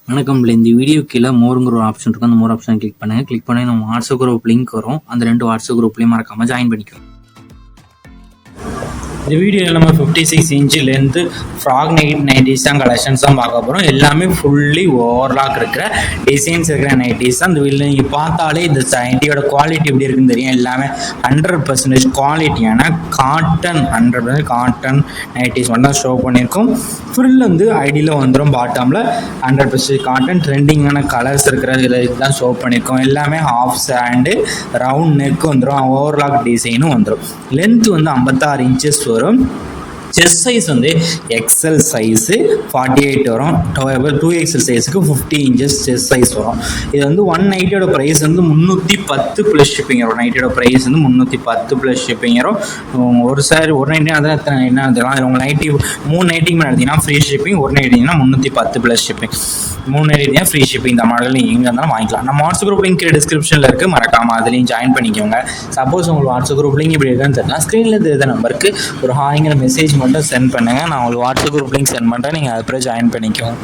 வணக்கம். இந்த வீடியோ கீழே மோருங்கிற ஒரு ஆப்ஷன் இருக்கும். அந்த மோர் ஆப்ஷன் கிளிக் பண்ணுங்கள். கிளிக் பண்ணி நம்ம வாட்ஸ்அப் குரூப் லிங்க் வரும். அந்த 2 வாட்ஸ்அப் குரூப்லேயும் மறக்காமல் ஜாயின் பண்ணிக்கோங்க. இந்த வீடியோவில் நம்ம 56 இன்ச்சிலேருந்து ஃப்ராக் நைட்டிஸ் தான் கலெக்ஷன்ஸ் தான் பார்க்க போகிறோம். எல்லாமே ஃபுல்லி ஓவர்லாக் இருக்கிற டிசைன்ஸ் இருக்கிற நைட்டிஸ் தான். இந்த வீடியோவில் நீங்கள் பார்த்தாலே இந்த நைட்டியோட குவாலிட்டி எப்படி இருக்குன்னு தெரியும். எல்லாமே 100% குவாலிட்டியான காட்டன் 100% காட்டன் நைட்டிஸ் மட்டும் தான் ஷோ பண்ணியிருக்கோம். ஃபுல் வந்து ஐடியில் வந்துடும். பாட்டமில் 100% காட்டன் ட்ரெண்டிங்கான கலர்ஸ் இருக்கிற இதுதான் ஷோ பண்ணியிருக்கோம். எல்லாமே ஹாஃப் சாண்டு ரவுண்ட் நெக் வந்துடும். ஓவர்லாக் டிசைனும் வந்துடும். லென்த் வந்து 56 இன்ச்சஸ் வரும். செஸ்ட் சைஸ் வந்து எக்ஸல் சைஸு 48 வரும். 2XL சைஸுக்கு 50 இன்ச்சஸ் செஸ்ட் சைஸ் வரும். இது வந்து ஒன் நைட்டியோட ப்ரைஸ் வந்து 310 ப்ளஸ் ஷிப்பிங் வரும். நைட்டியோட ப்ரைஸ் வந்து 310 ப்ளஸ் ஷிப்பிங் வரும். ஒரு சாரி ஒரு நைட்டி அதான் என்ன தரலாம். உங்கள் நைட்டி 3 நைட்டிங் எடுத்தீங்கன்னா ஃப்ரீ ஷிப்பிங். ஒரு நைட்டிங்கன்னா 310 ப்ளஸ் ஷிப்பிங். 3 நைட்டினா ஃப்ரீ ஷிப்பிங். இந்த மாடல் நீங்கள் எங்கே இருந்தாலும் வாங்கிக்கலாம். நம்ம வாட்ஸ்அப் குரூப் லிங்க் டிஸ்கிரிப்ஷனில் இருக்குது. மறக்காமல் அதுலேயும் ஜாயின் பண்ணிக்கோங்க. சப்போஸ் உங்களுக்கு வாட்ஸ்அப் குரூப் லிங்க் இப்படி இருக்குன்னு தெரியலாம், ஸ்க்ரீனில் தெரியுற நம்பருக்கு ஒரு ஹாய்ங்கிற மெசேஜ் மட்டும் சென்ட் பண்ணுங்கள். நான் உங்களுக்கு வாட்ஸ்அப் குரூப் லிங்க் சென்ட் பண்ணுறேன். நீங்கள் அதுக்கப்புறம் ஜாயின் பண்ணிக்கோங்க.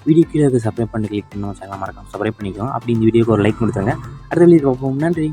வீடியோ கீழே சப்ஸ்கிரைப் பண்ணி கிளிக் பண்ணணும். சேனல் மறக்காம சப்ஸ்கிரைப் பண்ணிக்கோங்க. அப்படி இந்த வீடியோக்கு ஒரு லைக் கொடுத்துருங்க. அடுத்த வீடியோ பார்ப்போம். நன்றி.